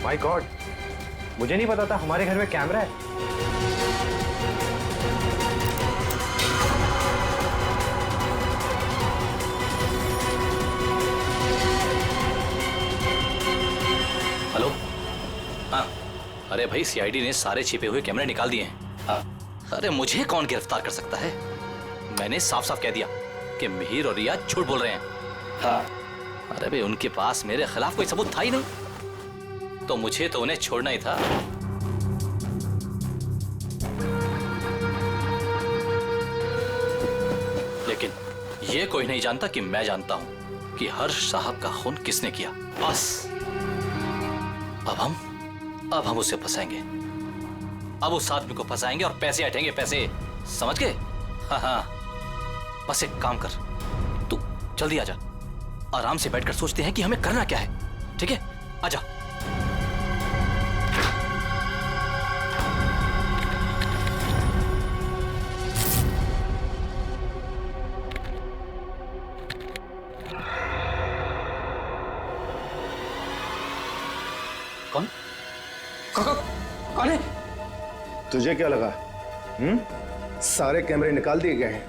My God, मुझे नहीं पता था हमारे घर में कैमरा है। हेलो। हाँ, अरे भाई सीआईडी ने सारे छिपे हुए कैमरे निकाल दिए हैं। हाँ, अरे मुझे कौन गिरफ्तार कर सकता है? मैंने साफ साफ कह दिया कि मिहिर और रियाज झूठ बोल रहे हैं। हाँ, अरे भाई उनके पास मेरे खिलाफ कोई सबूत था ही नहीं, तो मुझे तो उन्हें छोड़ना ही था। लेकिन ये कोई नहीं जानता कि मैं जानता हूं कि हर्ष साहब का खून किसने किया। बस अब हम उसे फंसाएंगे। अब उस आदमी को फंसाएंगे और पैसे हटेंगे, पैसे, समझ गए? हाँ हाँ, बस एक काम कर, तू जल्दी आजा। आराम से बैठकर सोचते हैं कि हमें करना क्या है। ठीक है, आजा। कौन? कौन है? तुझे क्या लगा? सारे कैमरे निकाल दिए गए हैं?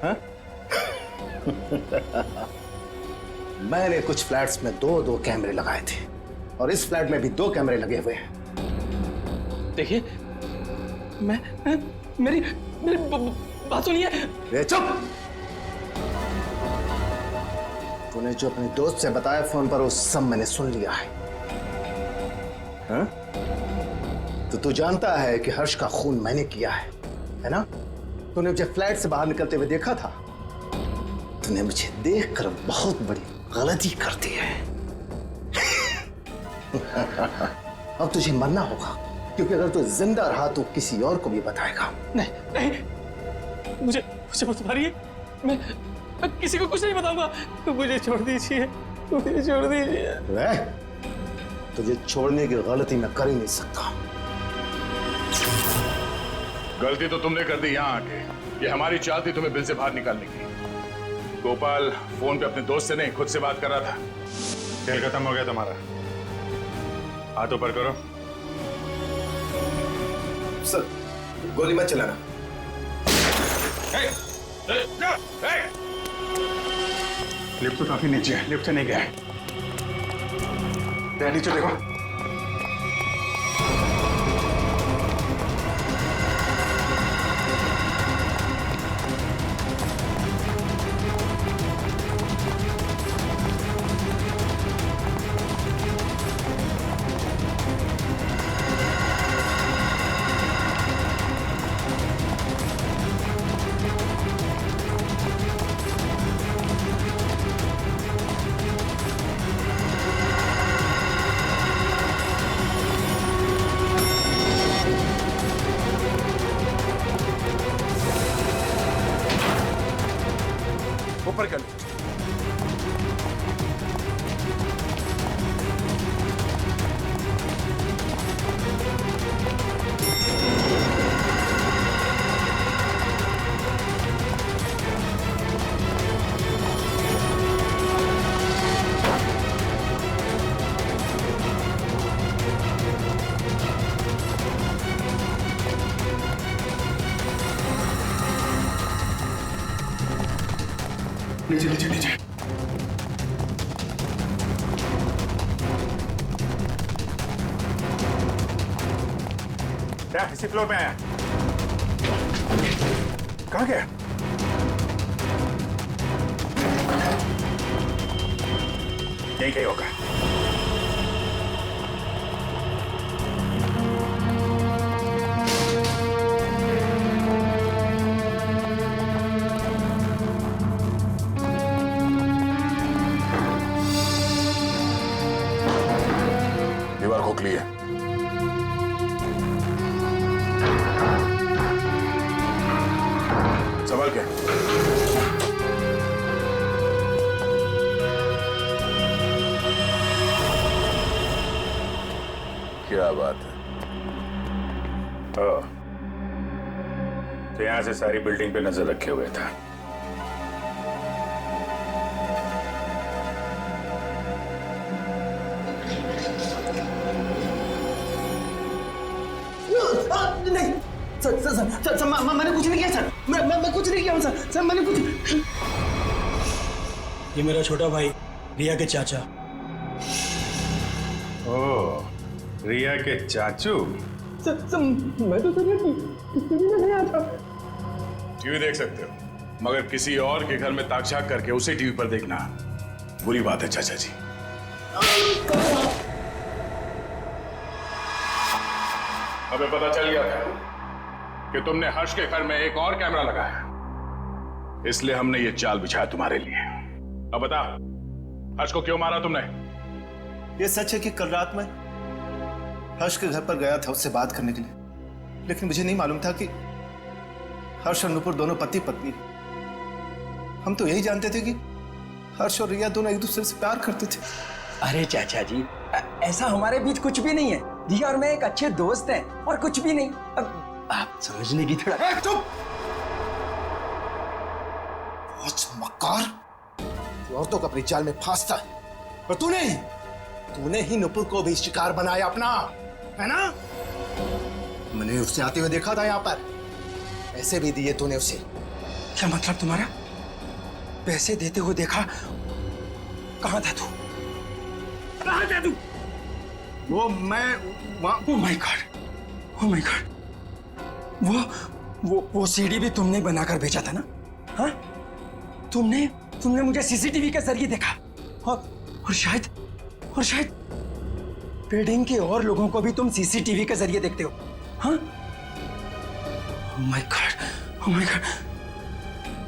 हाँ? मैंने कुछ फ्लैट्स में दो कैमरे लगाए थे और इस फ्लैट में भी 2 कैमरे लगे हुए हैं। देखिए, मेरी बात सुनिए। रे चुप! तूने जो अपने दोस्त से बताया फोन पर वो सब मैंने सुन लिया है। हाँ? तो तू जानता है कि हर्ष का खून मैंने किया है ना? तूने मुझे फ्लैट से बाहर निकलते हुए देखा था। तूने मुझे देखकर बहुत बड़ी गलती कर दी है। अब तुझे मरना होगा, क्योंकि अगर तू जिंदा रहा तो किसी और को भी बताएगा। नहीं, मुझे मत मारिए। मैं किसी को कुछ नहीं बताऊंगा। मुझे छोड़ दीजिए, मुझे छोड़ दीजिए। तुझे छोड़ने की गलती मैं कर ही नहीं सकता। गलती तो तुमने कर दी यहाँ आके। ये हमारी चाल थी तुम्हें बिल से बाहर निकालने की। गोपाल फोन पे अपने दोस्त से नहीं खुद से बात कर रहा था। खेल खत्म हो गया तुम्हारा। हाथ ऊपर करो। सर, गोली मत चलाना। लिफ्ट तो काफी नीचे है, लिफ्ट से नहीं गया है। नीचे देखो। ऊपर कर। नीचे नीचे नीचे। क्या इसी फ्लोर में आया? कहाँ गया? यहीं कहीं होगा। दीवार खोखली है। सवाल क्या? क्या बात है? तो यहां से सारी बिल्डिंग पे नजर रखे हुए था। नहीं सर, मैंने कुछ नहीं किया सर। मैं कुछ नहीं किया हूँ सर, मैंने कुछ। ये मेरा छोटा भाई रिया के चाचा। ओ, रिया के चाचू। सर मैं तो टीवी में गया था। टीवी देख सकते हो, मगर किसी और के घर में ताकझाक करके उसे टीवी पर देखना बुरी बात है चाचा जी। हमें पता चल गया था कि तुमने हर्ष के घर में एक और कैमरा लगाया, इसलिए हमने ये चाल बिछाया तुम्हारे लिए। अब बता, हर्ष को क्यों मारा तुमने? ये सच है कि कल रात में हर्ष के घर पर गया था उससे बात करने के लिए, लेकिन मुझे नहीं मालूम था कि हर्ष और नुपुर दोनों पति पत्नी। हम तो यही जानते थे कि हर्ष और रिया दोनों एक दूसरे से प्यार करते थे। अरे चाचा जी, ऐसा हमारे बीच कुछ भी नहीं है। रिया और मैं एक अच्छे दोस्त हैं और कुछ भी नहीं। अब आप समझने की थोड़ा। चुप! बहुत मक्कार, तू औरतों को अपनी जाल में फांसता है, और तूने ही नुपुर को भी शिकार बनाया अपना, है ना? मैंने उसे आते हुए देखा था यहाँ पर, पैसे भी दिए तूने उसे। क्या मतलब तुम्हारा? पैसे देते हुए देखा? कहाँ था तू? कहाँ था तू? वो मैं वहाँ। Oh my God, oh my God. वो सीडी भी तुमने बनाकर भेजा था ना? हाँ, तुमने मुझे सीसीटीवी के जरिए देखा, और शायद बिल्डिंग के और लोगों को भी तुम सीसीटीवी के जरिए देखते हो। हाँ? Oh my God, oh my God.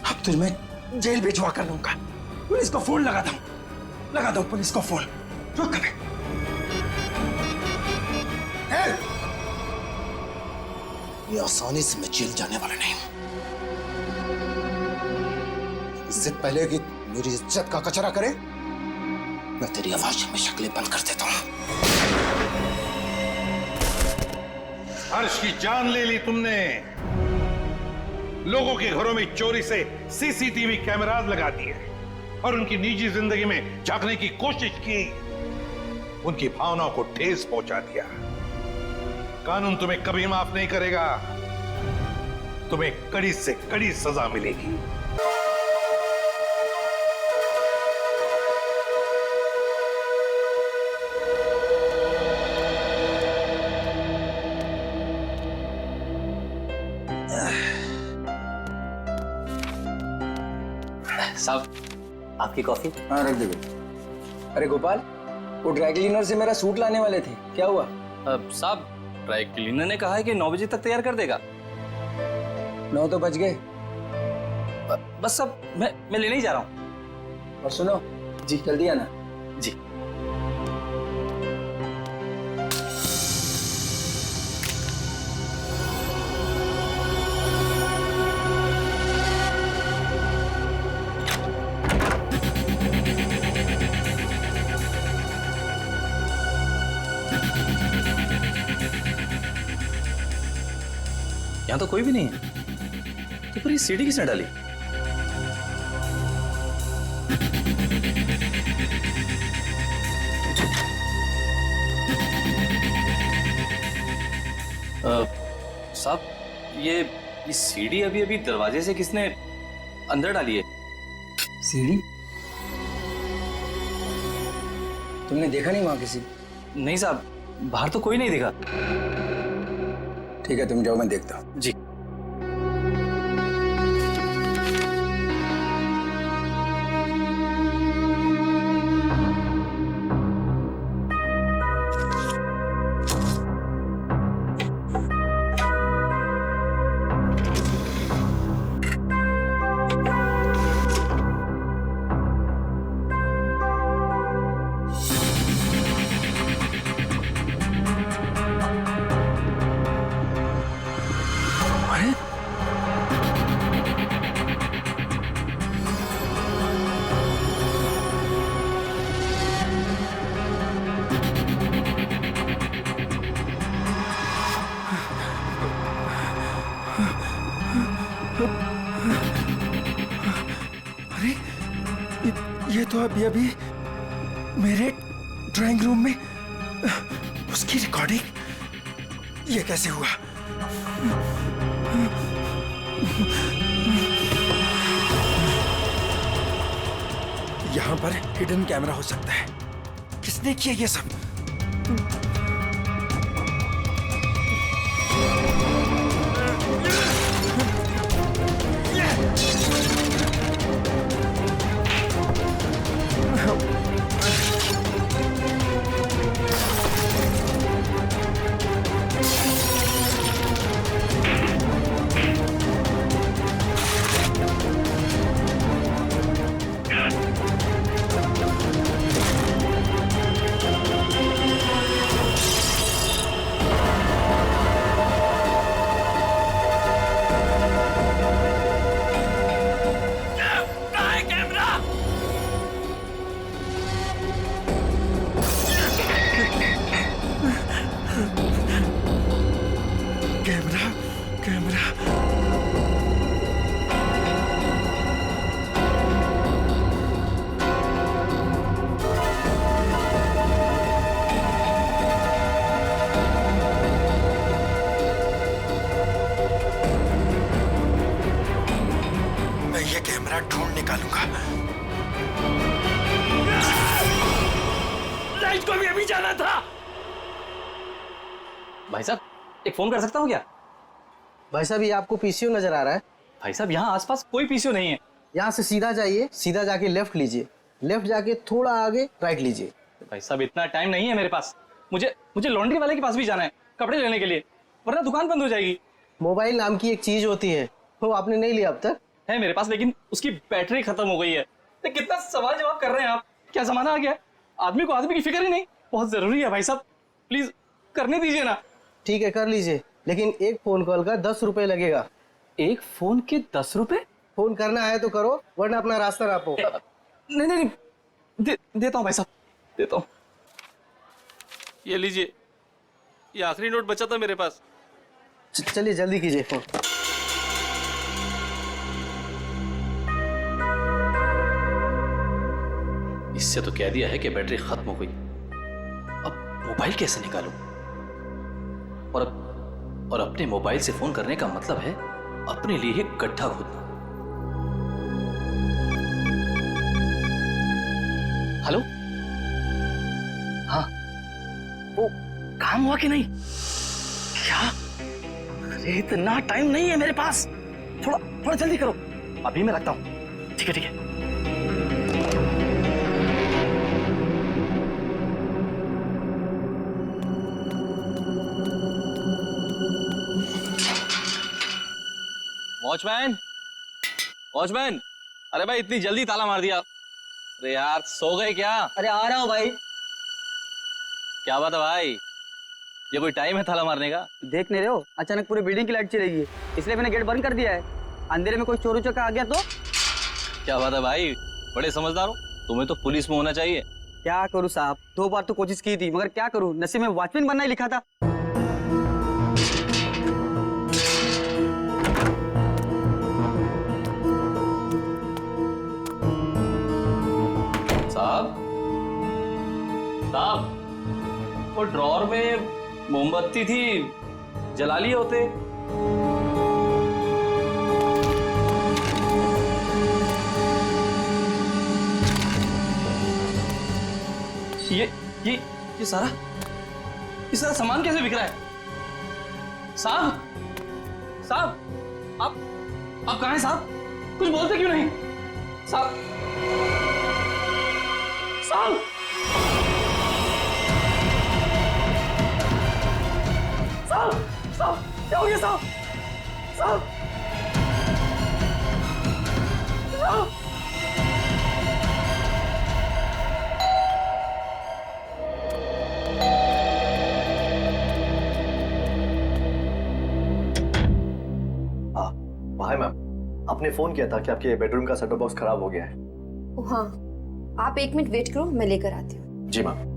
अब तो मैं जेल भिजवा कर लूंगा। पुलिस को फोन लगा दो पुलिस को फोन। रुक कभी। ये आसानी से मैं जेल जाने वाला नहीं हूं। इससे पहले कि मेरी इज्जत का कचरा करे, मैं तेरी आवाज में शक्लें बंद कर देता हूं। हर्ष की जान ले ली तुमने। लोगों के घरों में चोरी से सीसीटीवी कैमरास लगा दिए और उनकी निजी जिंदगी में झांकने की कोशिश की। उनकी भावनाओं को ठेस पहुंचा दिया। कानून तुम्हें कभी माफ नहीं करेगा। तुम्हें कड़ी से कड़ी सजा मिलेगी। साहब, आपकी कॉफी। हाँ, रख दे। अरे गोपाल, वो ड्राई क्लीनर से मेरा सूट लाने वाले थे, क्या हुआ? साहब, ड्राई क्लीनर ने कहा है कि 9 बजे तक तैयार कर देगा। 9 तो बज गए। बस अब मैं लेने ही जा रहा हूँ। और सुनो जी, जल्दी आना जी। यहाँ तो कोई भी नहीं है, तो फिर ये सीडी किसने डाली? साहब, ये सीडी अभी दरवाजे से किसने अंदर डाली है? सीढ़ी? तुमने देखा नहीं वहां किसी? नहीं साहब, बाहर तो कोई नहीं दिखा। ठीक है, तुम जाओ, मैं देखता हूँ। जी। अरे ये तो अभी मेरे ड्राइंग रूम में उसकी रिकॉर्डिंग। ये कैसे हुआ? यहाँ पर हिडन कैमरा हो सकता है। किसने किया ये सब? कैमरा कैमरा मैं ये कैमरा ढूंढ निकालूंगा। लाइट को भी अभी जाना था। भाई साहब एक फोन कर सकता हूँ क्या? भाई साहब, ये आपको पीसीओ नजर आ रहा है? भाई साहब यहाँ आसपास कोई पीसीओ नहीं है। यहाँ से सीधा जाइए, सीधा जाके लेफ्ट लीजिए, लेफ्ट जाके थोड़ा आगे राइट लीजिए। भाई साहब इतना टाइम नहीं है मेरे पास। मुझे मुझे लॉन्ड्री वाले के पास भी जाना है कपड़े लेने के लिए, वरना दुकान बंद हो जाएगी। मोबाइल नाम की एक चीज होती है, वो आपने नहीं लिया अब तक? है मेरे पास, लेकिन उसकी बैटरी खत्म हो गई है। तो कितना सवाल जवाब कर रहे हैं आप? क्या जमाना आ गया है? आदमी को आदमी की फिक्र ही नहीं। बहुत जरूरी है भाई साहब, प्लीज करने दीजिए ना। ठीक है, कर लीजिए, लेकिन एक फोन कॉल का 10 रुपए लगेगा। एक फोन के 10 रुपए? फोन करना है तो करो, वरना अपना रास्ता नापो। नहीं नहीं नहीं, देता हूँ भाई साहब, देता हूँ। ये लीजिए, ये आखिरी नोट बचा था मेरे पास। चलिए जल्दी कीजिए फोन। इससे तो कह दिया है कि बैटरी खत्म हो गई। अब मोबाइल कैसे निकालूं? और अपने मोबाइल से फोन करने का मतलब है अपने लिए एक गड्ढा खोदना। हेलो, हाँ, वो काम हुआ कि नहीं? क्या? अरे इतना टाइम नहीं है मेरे पास, थोड़ा थोड़ा जल्दी करो। अभी मैं रखता हूँ। ठीक है ठीक है। वॉचमैन, वॉचमैन, अरे भाई इतनी जल्दी ताला मार दिया। अरे यार सो गए क्या? अरे आ रहा हूँ भाई। क्या बात है भाई, ये कोई टाइम है ताला मारने का? देख नहीं रहे हो, अचानक पूरी बिल्डिंग की लाइट चली गई, इसलिए मैंने गेट बंद कर दिया है। अंधेरे में कोई चोर उचक्का आ गया तो? क्या बात है भाई, बड़े समझदार हो। तुम्हें तो पुलिस में होना चाहिए। क्या करूँ साहब, 2 बार तो कोशिश की थी, मगर क्या करूँ, नसीब में वॉचमैन बनना ही लिखा था। साहब, साहब, वो ड्रॉर में मोमबत्ती थी, जला लिए होते। ये सारा सामान कैसे बिक रहा है? साहब, साहब, आप कहाँ हैं साहब? कुछ बोलते क्यों नहीं? साहब, साहब, साहब, साहब, क्या हो गया साहब? साहब, साहब, हाय मैम, आपने फोन किया था कि आपके बेडरूम का सेटअप बॉक्स खराब हो गया है। हाँ, आप 1 मिनट वेट करो, मैं लेकर आती हूँ। जी मैम।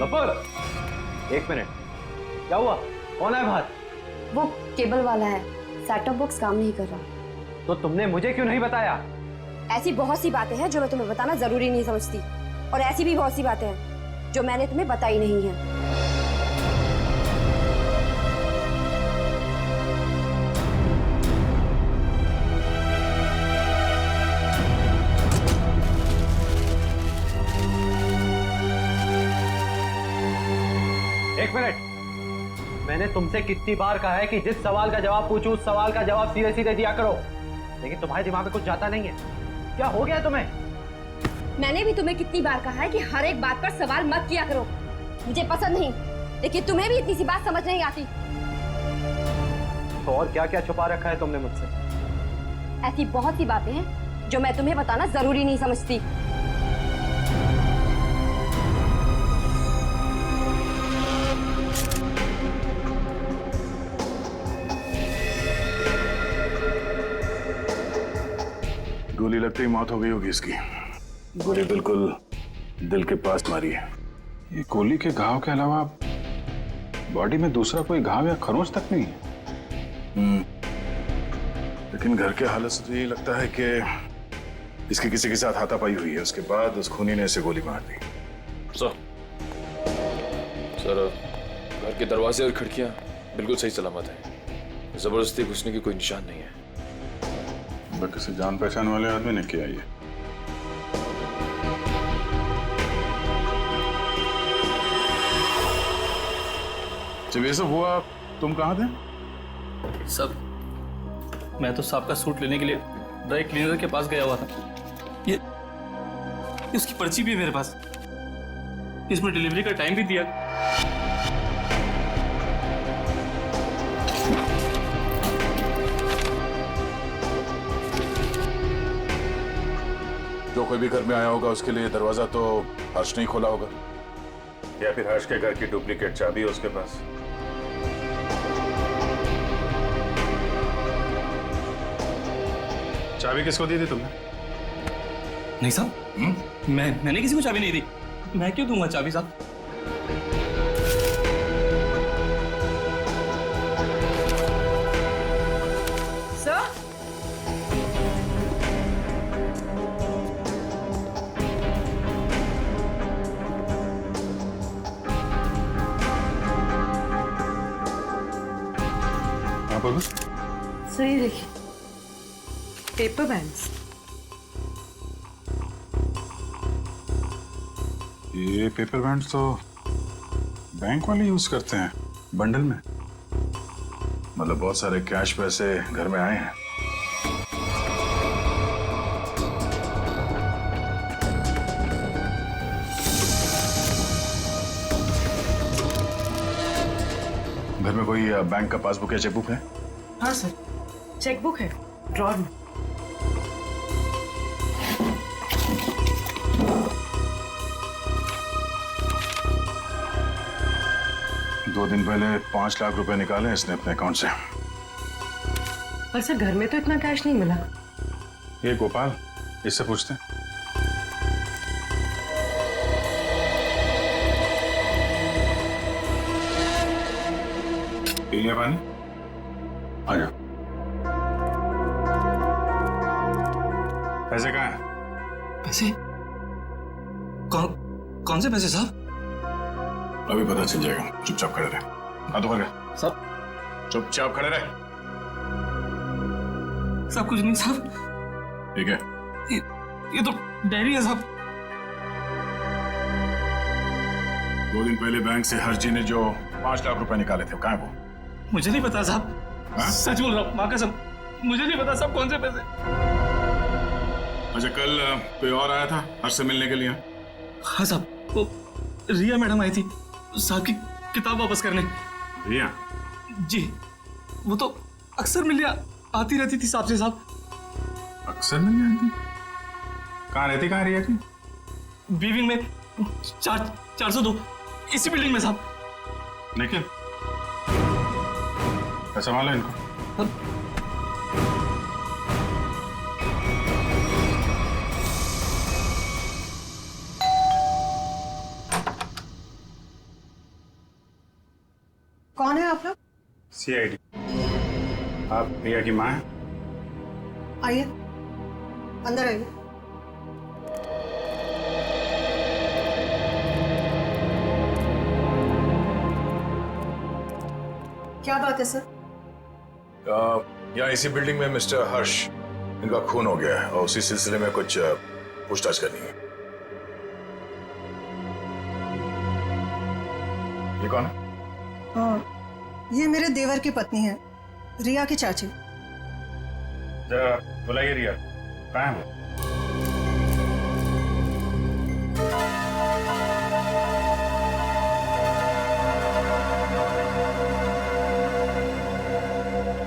गफूर, एक मिनट, क्या हुआ? कौन है बाहर? वो केबल वाला है, सेट टॉप बॉक्स काम नहीं कर रहा। तो तुमने मुझे क्यों नहीं बताया? ऐसी बहुत सी बातें हैं जो मैं तुम्हें बताना जरूरी नहीं समझती, और ऐसी भी बहुत सी बातें हैं जो मैंने तुम्हें बताई नहीं है। एक मिनट, मैंने तुमसे कितनी बार कहा है कि जिस सवाल का जवाब पूछूं उस सवाल का जवाब सीधे सीधे दिया करो, लेकिन तुम्हारे दिमाग में कुछ जाता नहीं है। क्या हो गया तुम्हें? मैंने भी तुम्हें कितनी बार कहा है कि हर एक बात पर सवाल मत किया करो। मुझे पसंद नहीं, लेकिन तुम्हें भी इतनी सी बात समझ नहीं आती। तो और क्या क्या छुपा रखा है तुमने मुझसे? ऐसी बहुत सी बातें हैं जो मैं तुम्हें बताना जरूरी नहीं समझती। गोली लगते ही मौत हो गई होगी इसकी। गोली बिल्कुल दिल के पास मारी है। ये गोली के घाव के अलावा बॉडी में दूसरा कोई घाव या खरोंच तक नहीं है। लेकिन घर के हालत से तो यही लगता है कि इसकी किसी के साथ हाथापाई हुई है, उसके बाद उस खूनी ने इसे गोली मार दी। सर, घर के दरवाजे और खिड़कियां बिल्कुल सही सलामत हैं। जबरदस्ती घुसने की कोई निशान नहीं है। किसी जान पहचान वाले आदमी ने किया ये। जब ये सब हुआ तुम कहाँ थे? सब, मैं तो साहब का सूट लेने के लिए ड्राई क्लीनर के पास गया हुआ था। ये उसकी पर्ची भी है मेरे पास, इसमें डिलीवरी का टाइम भी दिया। जो कोई भी घर में आया होगा उसके लिए दरवाजा तो हर्ष नहीं खोला होगा, या फिर हर्ष के घर की डुप्लीकेट चाबी है उसके पास। चाबी किसको दी थी तुमने? नहीं साहब, मैंने किसी को चाबी नहीं दी। मैं क्यों दूंगा चाबी साहब? सर, हाँ बोलो। सही देखिए, पेपर बैंड्स। ये पेपर बैंड्स तो बैंक वाले यूज करते हैं बंडल में। मतलब बहुत सारे कैश पैसे घर में आए हैं। घर में कोई बैंक का पासबुक या चेकबुक है? हाँ सर, चेकबुक है ड्रॉर में। दो दिन पहले 5 लाख रुपए निकाले इसने अपने अकाउंट से। पर सर, घर में तो इतना कैश नहीं मिला। ये गोपाल, इससे पूछते हैं। पी लिया पानी? आ जाओ। पैसे कहाँ हैं? पैसे? कौन से पैसे साहब? अभी पता चल जाएगा, चुपचाप खड़े रहे। हाथों पर रहे। सब चुपचाप खड़े रहे। सब कुछ नहीं साहब। ठीक है? ये तो डायरी है साहब। 2 दिन पहले बैंक से हर्ष जी ने जो 5 लाख रुपए निकाले थे, कहाँ है वो? मुझे नहीं पता साहब। हाँ? सच बोल रहा हूँ, माँ कसम, मुझे नहीं पता साहब कौन से पैसे। अच्छा, कल कोई और आया था हर्ष से मिलने के लिए? हाँ साहब, वो रिया मैडम आई थी साहब की किताब वापस करने। रिया? जी, वो तो अक्सर मिलने आती रहती थी साहब से साहब। अक्सर मिलने आती? कहाँ रहती, कहाँ रिया की? बी विंग में 402, इसी बिल्डिंग में साहब। लेकिन पैसा माला इनको? सीआईडी। आप प्रिया की माँ हैं? आइए, अंदर आइए। क्या बात है सर? यहाँ इसी बिल्डिंग में मिस्टर हर्ष, इनका खून हो गया है और उसी सिलसिले में कुछ पूछताछ करनी है। ये कौन है? ये मेरे देवर की पत्नी है, रिया की चाची। जरा बुलाइए रिया, कहाँ है वो?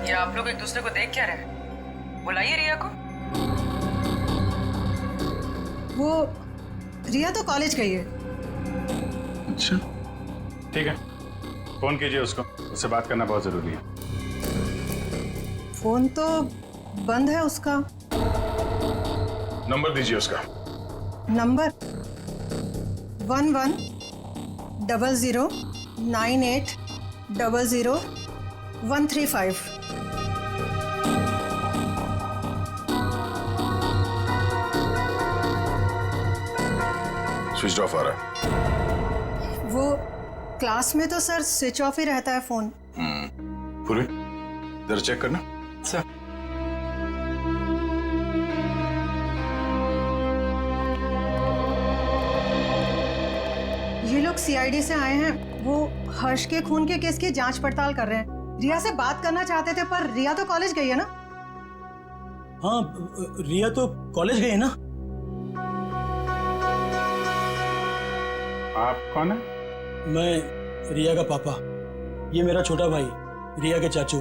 ये आप लोग एक दूसरे को देख क्या रहे हैं? बुलाइए रिया को। वो रिया तो कॉलेज गई है। अच्छा, ठीक है, फोन कीजिए उसको, उससे बात करना बहुत जरूरी है। फोन तो बंद है उसका। नंबर दीजिए उसका। नंबर 110098000135। स्विच ऑफ आ रहा है। वो क्लास में तो सर स्विच ऑफ ही रहता है फोन। पूरी जरा चेक करना। सर ये लोग सीआईडी से आए हैं, वो हर्ष के खून के केस की जांच पड़ताल कर रहे हैं। रिया से बात करना चाहते थे पर रिया तो कॉलेज गई है ना। हाँ, रिया तो कॉलेज गई है ना। आप कौन है? मैं रिया का पापा, ये मेरा छोटा भाई रिया के चाचू,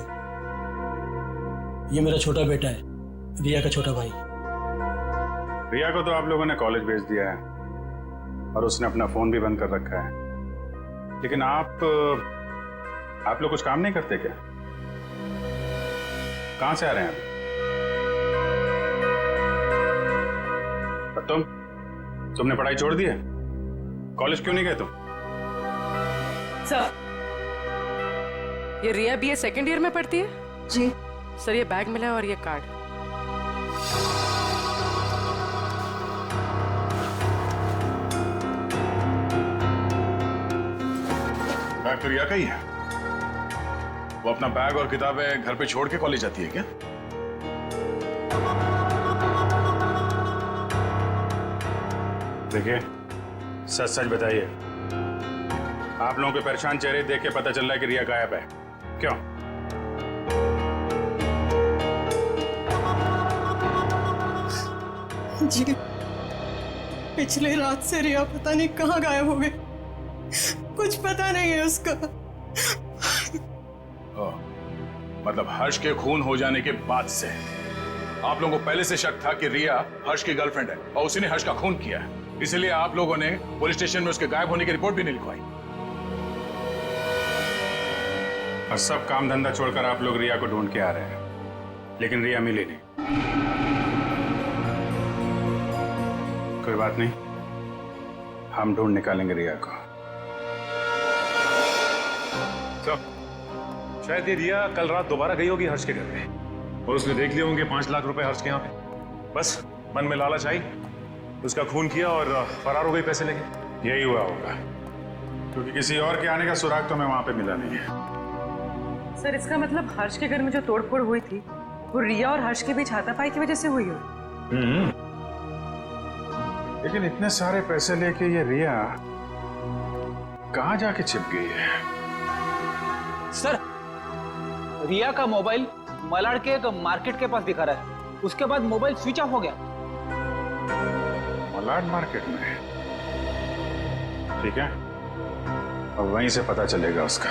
ये मेरा छोटा बेटा है रिया का छोटा भाई। रिया को तो आप लोगों ने कॉलेज भेज दिया है और उसने अपना फोन भी बंद कर रखा है, लेकिन आप लोग कुछ काम नहीं करते क्या? कहां से आ रहे हैं आप? तुमने पढ़ाई छोड़ दी है? कॉलेज क्यों नहीं गए तुम? सर, ये रिया बीए सेकंड ईयर में पढ़ती है? जी सर, ये बैग मिला है और ये कार्ड। बैग तो रिया का ही है। वो अपना बैग और किताबें घर पे छोड़ के कॉलेज जाती है क्या? देखिए, सच सच बताइए, आप लोगों के परेशान चेहरे देख के पता चल रहा है कि रिया गायब है। क्यों? जी, पिछले रात से रिया पता नहीं कहाँ गायब हो गई, कुछ पता नहीं है उसका। मतलब हर्ष के खून हो जाने के बाद से आप लोगों को पहले से शक था कि रिया हर्ष की गर्लफ्रेंड है और उसी ने हर्ष का खून किया है, इसलिए आप लोगों ने पुलिस स्टेशन में उसके गायब होने की रिपोर्ट भी नहीं लिखवाई। और सब काम धंधा छोड़कर आप लोग रिया को ढूंढ के आ रहे हैं, लेकिन रिया मिली नहीं। कोई बात नहीं, हम ढूंढ निकालेंगे रिया को। तो शायद ये रिया कल रात दोबारा गई होगी हर्ष के घर पे और उसने देख लिए होंगे 5 लाख रुपए हर्ष के यहाँ पे। बस मन में लालच आई, उसका खून किया और फरार हो गई पैसे लेके। यही हुआ होगा, क्योंकि किसी और के आने का सुराग तो हमें वहां पे मिला नहीं है। सर, इसका मतलब हर्ष के घर में जो तोड़फोड़ हुई थी वो रिया और हर्ष के बीच हाथापाई की वजह से हुई हो। लेकिन इतने सारे पैसे लेके ये रिया कहां जाके छिप गई है? सर, रिया का मोबाइल मलाड के एक मार्केट के पास दिखा रहा है, उसके बाद मोबाइल स्विच ऑफ हो गया। मलाड मार्केट में? ठीक है, अब वहीं से पता चलेगा उसका।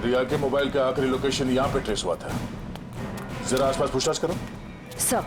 रिया के मोबाइल का आखिरी लोकेशन यहाँ पे ट्रेस हुआ था। जरा आसपास पूछताछ करो। सर,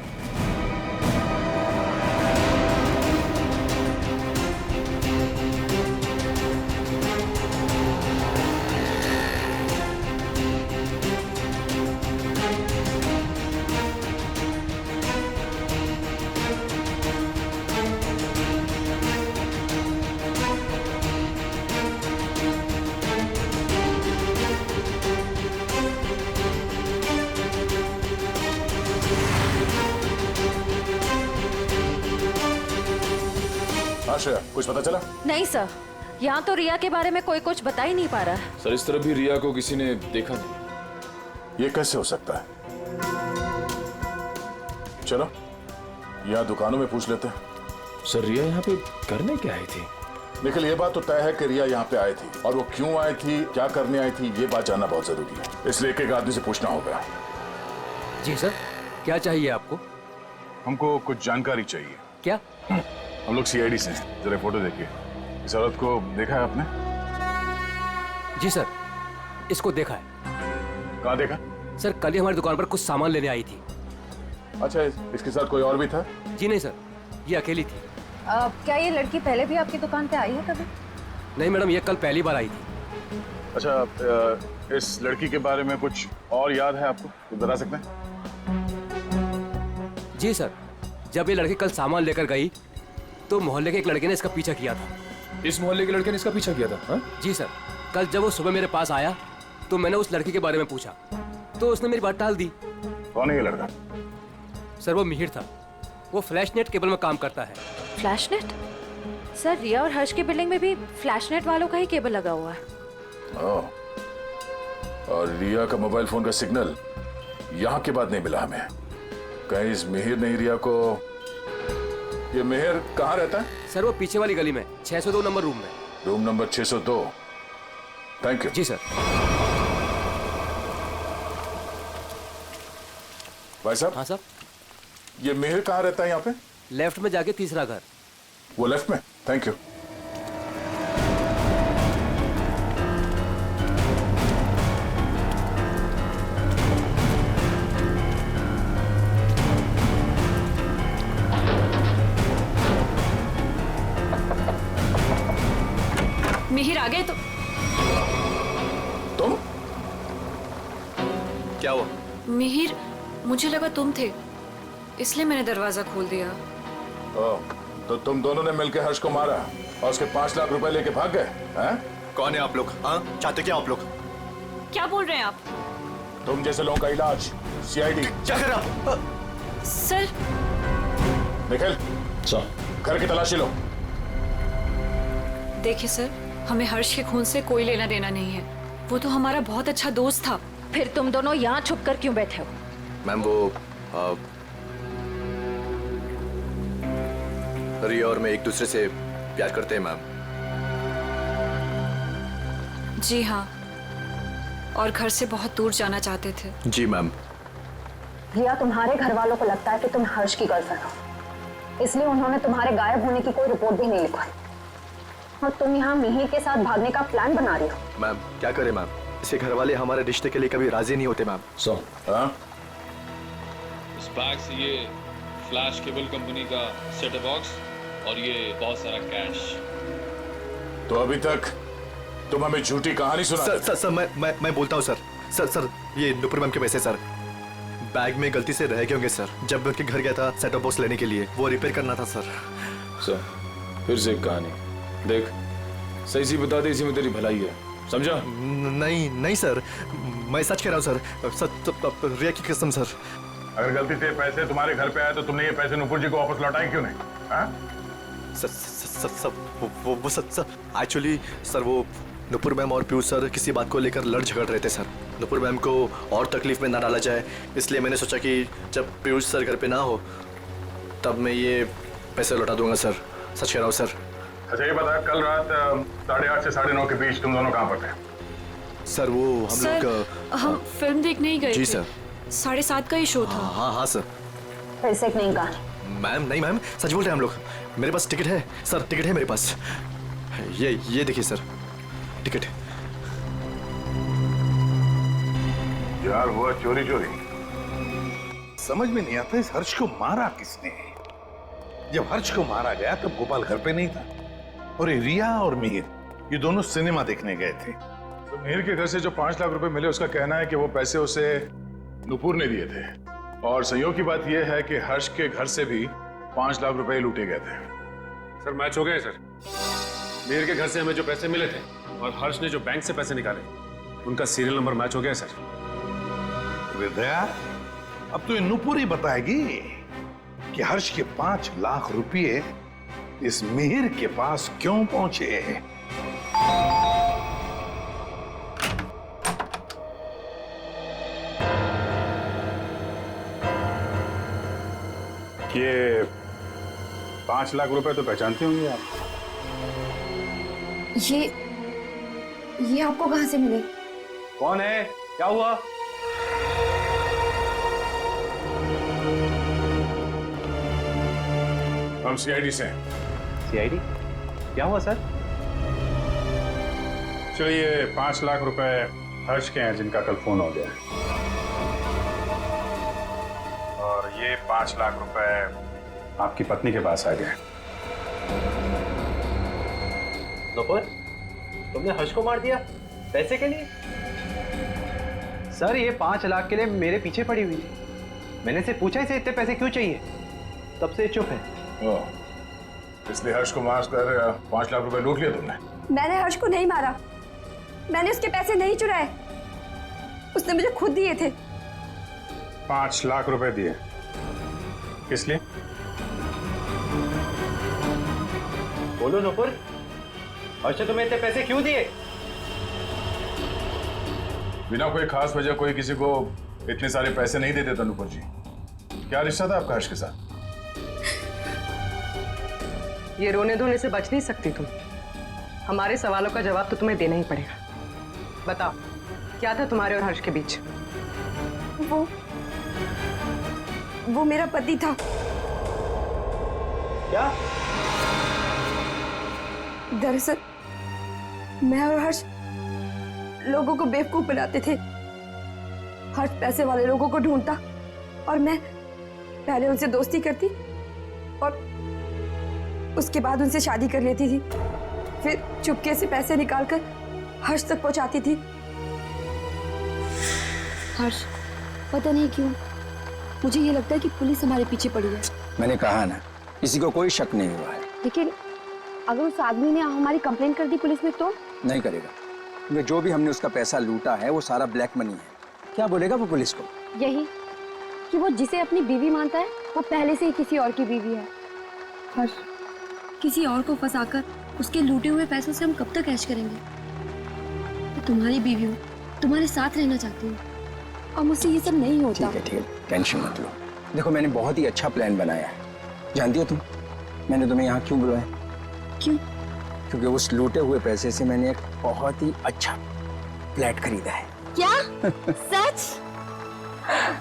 हाँ श्रेया, कुछ पता चला? नहीं सर, यहाँ तो रिया के बारे में कोई कुछ बता ही नहीं पा रहा है। सर इस तरफ भी रिया को किसी ने देखा नहीं। ये कैसे हो सकता है? चलो यहाँ दुकानों में पूछ लेते हैं। सर रिया यहाँ पे करने क्या आई थी? निखिल, ये बात तो तय है कि रिया यहाँ पे आई थी, और वो क्यों आई थी, क्या करने आई थी, ये बात जानना बहुत जरूरी है। इसलिए एक एक आदमी से पूछना होगा। जी सर, क्या चाहिए आपको? हमको कुछ जानकारी चाहिए। क्या? हम लोग सीआईडी से। जरा फोटो देखिए। इस औरत को देखा है आपने? जी सर, इसको देखा है। कहाँ देखा? सर कल ही हमारी दुकान पर कुछ सामान लेने आई थी। अच्छा, इसके साथ कोई और भी था? जी नहीं सर, ये अकेली थी। क्या ये लड़की पहले भी आपकी दुकान पे आई है कभी? नहीं मैडम, ये कल पहली बार आई थी। अच्छा, इस लड़की के बारे में कुछ और याद है आपको? कुछ बता सकते हैं? जी सर, जब ये लड़की कल सामान लेकर गई तो मोहल्ले के एक लड़के ने इसका पीछा किया था। इस मोहल्ले के लड़के ने इसका पीछा किया था? हाँ? जी सर, कल जब वो सुबह मेरे पास आया तो मैंने उस लड़की के बारे में पूछा तो उसने मेरी बात टाल दी। कौन है ये लड़का? सर वो मिहिर था, वो फ्लैशनेट केबल में काम करता है। फ्लैशनेट? सर रिया और हर्ष की बिल्डिंग में भी फ्लैशनेट वालों का ही केबल लगा हुआ है। और रिया का मोबाइल फोन का सिग्नल यहाँ के बाद नहीं मिला हमें। कहीं इस मिहिर ने रिया को... ये मिहिर कहाँ रहता है? सर वो पीछे वाली गली में 602 नंबर रूम में। Room number 602। Thank you. जी सर। भाई साहब। हाँ सर। ये मिहिर कहाँ रहता है यहाँ पे? लेफ्ट में जाके तीसरा घर। वो लेफ्ट में? Thank you. मिहिर आ गए तो? तुम? क्या हुआ? मिहिर, मुझे लगा तुम थे, इसलिए मैंने दरवाजा खोल दिया। तो तुम दोनों ने मिलकर हर्ष को मारा और उसके 5 लाख रुपए लेके भाग गए? हैं? कौन है आप लोग? हाँ, चाहते क्या आप लोग? क्या बोल रहे हैं आप? तुम जैसे लोगों का इलाज सीआईडी। क्या कर रहा? सर। निखिल, घर की तलाशी लो। देखिए सर, हमें हर्ष के खून से कोई लेना देना नहीं है। वो तो हमारा बहुत अच्छा दोस्त था। फिर तुम दोनों यहाँ छुप कर क्यों बैठे हो? मैम वो रिया और मैं एक दूसरे से प्यार करते हैं मैम। जी हाँ, और घर से बहुत दूर जाना चाहते थे। जी मैम। रिया, तुम्हारे घर वालों को लगता है कि तुम हर्ष की गर्लफ्रेंड हो, इसलिए उन्होंने तुम्हारे गायब होने की कोई रिपोर्ट भी नहीं लिखवाई और तुम यहाँ मिहिर के साथ भागने का प्लान बना रही हो। मैम क्या करें मैम, इसके घर वाले हमारे रिश्ते के लिए कभी राजी नहीं होते मैम। इस बैग से ये फ्लैश केबल कंपनी का सेट बॉक्स और ये बहुत सारा कैश। तो अभी तक तुम हमें झूठी कहानी सुना। सर मैं बोलता हूँ सर, ये नुपुर मैम के पैसे सर बैग में गलती से रह गए होंगे सर। जब मैं उनके घर गया था सेट बॉक्स लेने के लिए, वो रिपेयर करना था सर। फिर से एक कहानी देख, सही सी बता दे, इसी में तेरी भलाई है, समझा? नहीं सर, मैं सच कह रहा हूँ सर, रिया की कसम सर। अगर गलती से पैसे तुम्हारे घर पे आए तो तुमने ये पैसे नुपुर जी को वापस लौटाए क्यों नहीं? एक्चुअली सर वो नुपुर मैम और पीयूष सर किसी बात को लेकर लड़ झगड़ रहे थे सर। नुपुर मैम को और तकलीफ में ना डाला जाए, इसलिए मैंने सोचा कि जब पीयूष सर घर पे ना हो तब मैं ये पैसे लौटा दूंगा सर। सच कह रहा हूँ सर। अच्छा ये बता, कल रात 8:30 से 9:30 के बीच तुम दोनों कहाँ पर थे? सर वो हम लोग हम फिल्म देखने ही गए जी थे। सर। 7:30 का ही शो था। हाँ सर। फिर से नहीं कहा। मैम नहीं मैम, सच बोल रहे हैं हम लोग। मेरे पास टिकट है सर, टिकट है मेरे पास। ये देखिए सर, टिकट। यार हुआ चोरी। समझ में नहीं आता इस हर्ष को मारा किसने? जब हर्ष को मारा गया तब गोपाल घर पे नहीं था और ये रिया और मिहिर ये दोनों सिनेमा देखने गए थे। तो मिहिर के घर से जो 5 लाख रुपए मिले, उसका कहना है कि वो पैसे उसे नुपुर ने दिए थे, और संयोग की बात यह है कि हर्ष के घर से भी 5 लाख रुपए लूटे गए थे। सर मैच हो गया है सर। मिहिर के घर से हमें जो पैसे मिले थे और हर्ष ने जो बैंक से पैसे निकाले, उनका सीरियल नंबर मैच हो गया सर। विद्या, अब तो ये नुपुर ही बताएगी कि हर्ष के 5 लाख रुपये इस मिहिर के पास क्यों पहुंचे? ये 5 लाख रुपए तो पहचानते होंगे आप। ये आपको कहाँ से मिले? कौन है? क्या हुआ? हम सीआईडी से हैं। सीआईडी? क्या हुआ सर? चलिए 5 लाख रुपए हर्ष के हैं जिनका कल फोन हो गया, और ये 5 लाख रुपए आपकी पत्नी के पास आ गए। नुपुर, तुमने हर्ष को मार दिया पैसे के लिए? सर ये 5 लाख के लिए मेरे पीछे पड़ी हुई थी। मैंने से पूछा इसे इतने पैसे क्यों चाहिए, तब से चुप है। इसलिए हर्ष को मार कर 5 लाख रुपए लूट लिए तुमने? मैंने हर्ष को नहीं मारा, मैंने उसके पैसे नहीं चुराए, उसने मुझे खुद दिए थे। 5 लाख रुपए दिए किस लिए? बोलो नुपुर, हर्ष ने तुम्हें इतने पैसे क्यों दिए? बिना कोई खास वजह कोई किसी को इतने सारे पैसे नहीं देते था नुपुर जी। क्या रिश्ता था आपका हर्ष के साथ? ये रोने धोने से बच नहीं सकती तुम। हमारे सवालों का जवाब तो तुम्हें देना ही पड़ेगा। बताओ, क्या था तुम्हारे और हर्ष के बीच? वो मेरा पति था। क्या? दरअसल मैं और हर्ष लोगों को बेवकूफ बनाते थे। हर्ष पैसे वाले लोगों को ढूंढता और मैं पहले उनसे दोस्ती करती और उसके बाद उनसे शादी कर लेती थी। फिर चुपके से पैसे निकालकर हर्ष तक पहुंचाती थी। हर्ष, पता नहीं क्यों मुझे ये लगता है कि पुलिस हमारे पीछे पड़ी है। मैंने कहा ना, किसी को कोई शक नहीं हुआ है। लेकिन अगर उस आदमी ने हमारी कंप्लेंट कर दी पुलिस में तो? नहीं करेगा, क्योंकि जो भी हमने उसका पैसा लूटा है वो सारा ब्लैक मनी है। क्या बोलेगा वो पुलिस को? यही कि वो जिसे अपनी बीवी मानता है वो पहले से ही किसी और की बीवी है। हर्ष, किसी और को फंसाकर उसके लूटे हुए पैसों से हम कब तक ऐश करेंगे? मैं तुम्हारी बीवी हूँ, तुम्हारे साथ रहना चाहती हूँ और मुझसे ये सब नहीं होता। ठीक है, टेंशन मत लो। देखो मैंने बहुत ही अच्छा प्लान बनाया है। जानती हो तुम, मैंने तुम्हें यहाँ क्यों बुलाया? क्यों? क्योंकि उस लूटे हुए पैसे से मैंने एक बहुत ही अच्छा फ्लैट खरीदा है। क्या? सच?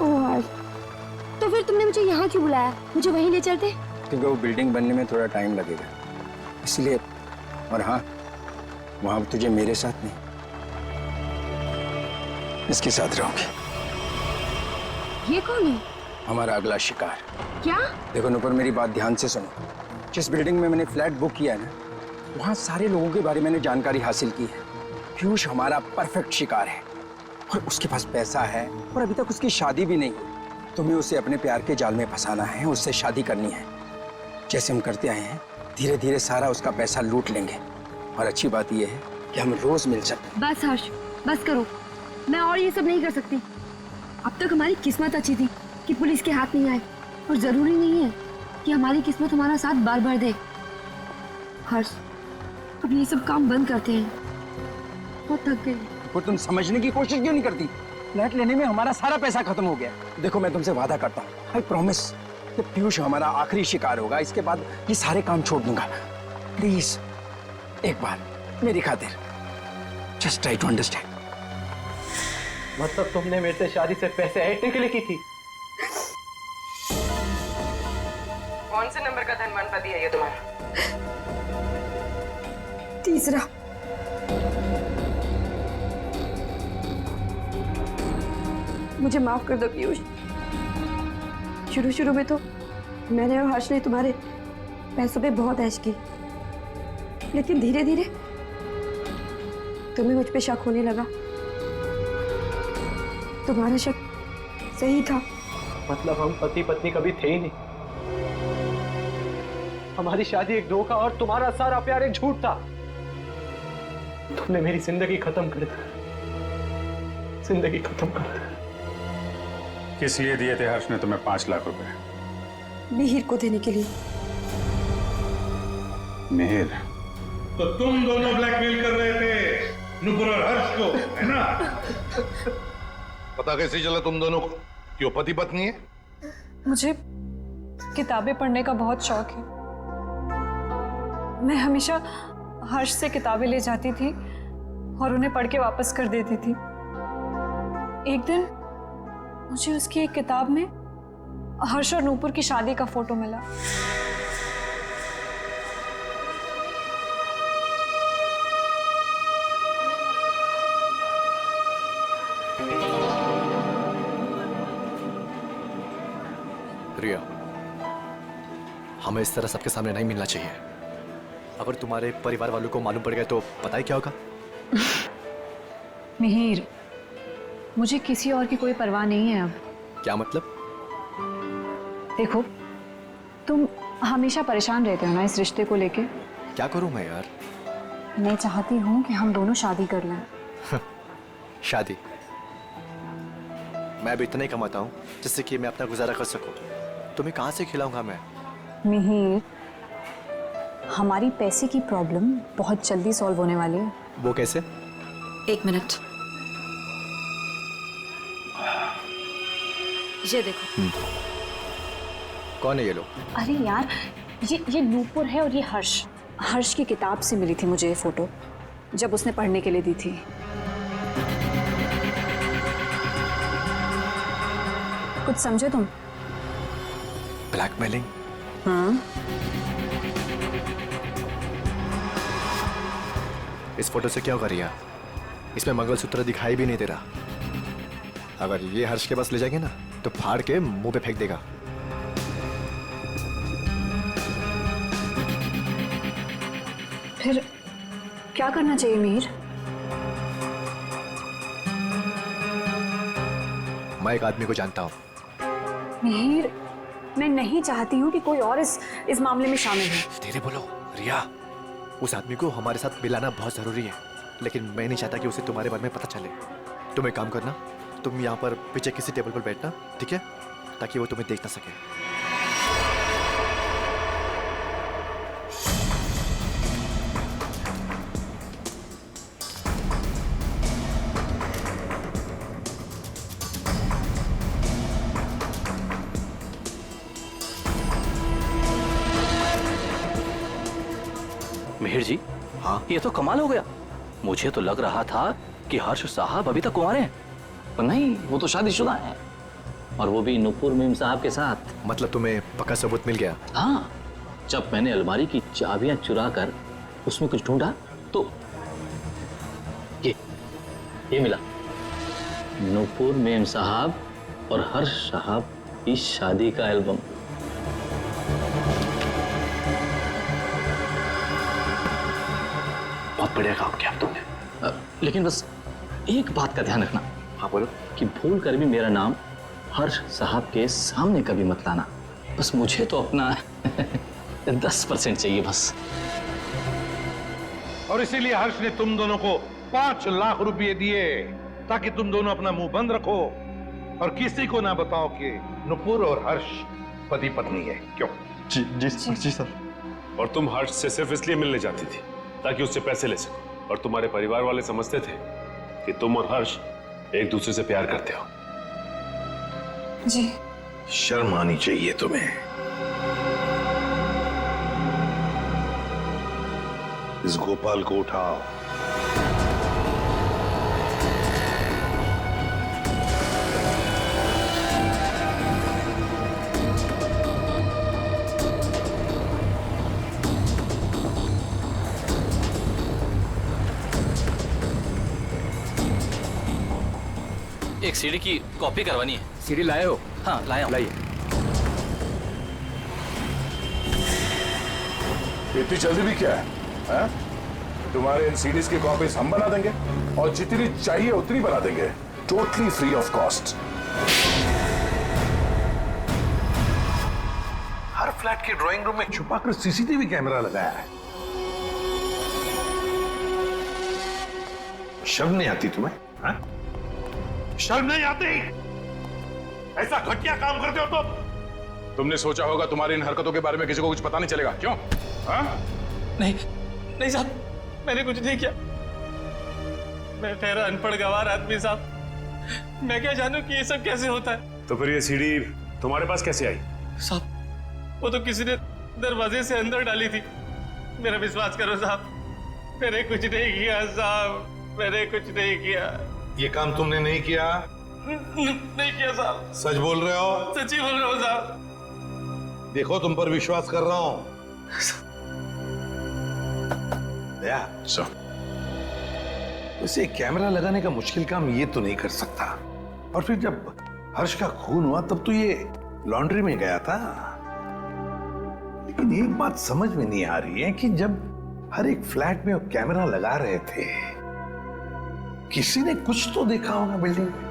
ओह हर्ष, तो फिर तुमने मुझे यहाँ क्यों बुलाया? मुझे वहीं ले चलते। क्योंकि वो बिल्डिंग बनने में थोड़ा टाइम लगेगा इसलिए। और हाँ, वहां तुझे मेरे साथ नहीं, इसके साथ रहोगे। ये कौन है? हमारा अगला शिकार। क्या? देखो नुपुर, मेरी बात ध्यान से सुनो। जिस बिल्डिंग में मैंने फ्लैट बुक किया है ना, वहां सारे लोगों के बारे में मैंने जानकारी हासिल की है। पीयूष हमारा परफेक्ट शिकार है और उसके पास पैसा है और अभी तक उसकी शादी भी नहीं हुई। तुम्हें उसे अपने प्यार के जाल में फंसाना है, उससे शादी करनी है। जैसे हम करते आए हैं, धीरे धीरे सारा उसका पैसा लूट लेंगे। और अच्छी बात यह है कि हम रोज मिल सकते हैं। बस हर्ष, बस करो, मैं और ये सब नहीं कर सकती। अब तक हमारी किस्मत अच्छी थी कि पुलिस के हाथ नहीं आए, और जरूरी नहीं है कि हमारी किस्मत हमारा साथ बार बार दे। हर्ष, अब ये सब काम बंद करते हैं, बहुत थक गई। वो तुम समझने की कोशिश क्यों नहीं करती? फ्लैट लेने में हमारा सारा पैसा खत्म हो गया। देखो मैं तुमसे वादा करता हूँ, आई प्रॉमिस कि पीयूष हमारा आखिरी शिकार होगा। इसके बाद ये सारे काम छोड़ दूंगा। प्लीज एक बार मेरी खातिर, जस्ट ट्राई टू अंडरस्टैंड। मतलब तुमने मेरे से शादी से पैसे ऐंठने के लिए की थी? कौन से नंबर का धनवान पति है ये तुम्हारा? तीसरा। मुझे माफ कर दो पीयूष। शुरू में तो मैंने और हर्ष ने तुम्हारे पैसों पे बहुत ऐश की, लेकिन धीरे धीरे तुम्हें मुझ पे शक होने लगा। तुम्हारा शक सही था। मतलब हम पति पत्नी कभी थे ही नहीं। हमारी शादी एक धोखा और तुम्हारा सारा प्यार एक झूठ था। तुमने मेरी जिंदगी खत्म कर दी, जिंदगी खत्म कर दी। किस लिए दिए थे हर्ष ने तुम्हें 5 लाख रुपए? मिहिर को देने के लिए। मिहिर, तो तुम दोनों ब्लैकमेल कर रहे थे नुपुर और हर्ष को, है ना? पता कैसे चला तुम दोनों को कि वो पति पत्नी है? मुझे किताबें पढ़ने का बहुत शौक है। मैं हमेशा हर्ष से किताबें ले जाती थी और उन्हें पढ़ के वापस कर देती थी। एक दिन मुझे उसकी एक किताब में हर्ष और नूपुर की शादी का फोटो मिला। रिया, हमें इस तरह सबके सामने नहीं मिलना चाहिए। अगर तुम्हारे परिवार वालों को मालूम पड़ गया तो पता ही क्या होगा। मिहिर, मुझे किसी और की कोई परवाह नहीं है अब। क्या मतलब? देखो, तुम हमेशा परेशान रहते हो ना इस रिश्ते को लेके। क्या करूं मैं यार? मैं चाहती हूँ कि हम दोनों शादी कर लें। शादी? मैं भी इतना ही कमाता हूँ जिससे कि मैं अपना गुजारा कर सकूं। तुम्हें कहाँ से खिलाऊंगा मैं? मिहिर, हमारी पैसे की प्रॉब्लम बहुत जल्दी सॉल्व होने वाली है। वो कैसे? एक मिनट, ये देखो। कौन है ये लोग? अरे यार, ये नूपुर है और ये हर्ष। हर्ष की किताब से मिली थी मुझे ये फोटो, जब उसने पढ़ने के लिए दी थी। कुछ समझे तुम? ब्लैकमेलिंग? हाँ। इस फोटो से क्या होगा रिया? इसमें मंगलसूत्र दिखाई भी नहीं दे रहा। अगर ये हर्ष के पास ले जाएंगे ना तो फाड़ के मुंह पे फेंक देगा। फिर क्या करना चाहिए मिहिर? मैं एक आदमी को जानता हूँ। मिहिर, मैं नहीं चाहती हूँ कि कोई और इस मामले में शामिल हो। धीरे बोलो रिया। उस आदमी को हमारे साथ मिलाना बहुत जरूरी है, लेकिन मैं नहीं चाहता कि उसे तुम्हारे बारे में पता चले। तुम एक काम करना, तुम यहाँ पर पीछे किसी टेबल पर बैठना, ठीक है? ताकि वो तुम्हें देख ना सके। मिहिर जी, हाँ, ये तो कमाल हो गया। मुझे तो लग रहा था कि हर्ष साहब अभी तक कुंवारे हैं, पर नहीं, वो तो शादीशुदा हैं, और वो भी नुपुर मीम साहब के साथ। मतलब तुम्हें पक्का सबूत मिल गया? हाँ, जब मैंने अलमारी की चाबियां चुरा कर उसमें कुछ ढूंढा तो ये मिला। नुपुर मीम साहब और हर्ष साहब की शादी का एल्बम। बहुत बढ़िया काम किया तुमने। लेकिन बस एक बात का ध्यान रखना। हाँ बोलो। कि भूल कर भी मेरा नाम हर्ष साहब के सामने कभी मत लाना। बस मुझे तो अपना 10% चाहिए बस। और इसीलिए हर्ष ने तुम दोनों को 5 लाख रुपए दिए ताकि तुम दोनों अपना मुंह बंद रखो और किसी को ना बताओ कि नुपुर और हर्ष पति पत्नी है। क्यों? जी जी जी सर। और तुम हर्ष से सिर्फ इसलिए मिलने जाती थी ताकि उससे पैसे ले सको, और तुम्हारे परिवार वाले समझते थे कि तुम और हर्ष एक दूसरे से प्यार करते हो। जी। शर्म आनी चाहिए तुम्हें। इस गोपाल को उठाओ। एक सीडी की कॉपी करवानी है। सीडी लाए हो? हाँ, लाया हूं। लाइए। इतनी जल्दी भी क्या है? तुम्हारे इन सीडीज की कॉपीज हम बना देंगे और जितनी चाहिए उतनी बना देंगे, totally free of cost. Her flat के ड्राइंग रूम में छुपाकर सीसीटीवी कैमरा लगाया है। शर्म नहीं आती तुम्हें? हा? शर्म नहीं आती? ऐसा घटिया काम करते हो तुम? तुमने सोचा होगा तुम्हारी इन हरकतों के बारे में किसी को कुछ पता नहीं चलेगा, क्यों? हाँ? नहीं साहब, मैंने कुछ नहीं किया। मैं ठहरा अनपढ़ गंवार आदमी साहब, मैं क्या जानूं कि ये सब कैसे होता है। तो फिर ये सीडी तुम्हारे पास कैसे आई? साहब वो तो किसी ने दरवाजे से अंदर डाली थी। मेरा विश्वास करो साहब, मैंने कुछ नहीं किया साहब, मैंने कुछ नहीं किया। ये काम तुमने नहीं किया? नहीं किया साहब। सच बोल रहे हो? सच्ची बोल रहा हूँ साहब। देखो तुम पर विश्वास कर रहा हूं। दया, उसे कैमरा लगाने का मुश्किल काम ये तो नहीं कर सकता। और फिर जब हर्ष का खून हुआ तब तो ये लॉन्ड्री में गया था। लेकिन एक बात समझ में नहीं आ रही है कि जब हर एक फ्लैट में वो कैमरा लगा रहे थे, किसी ने कुछ तो देखा होगा बिल्डिंग में।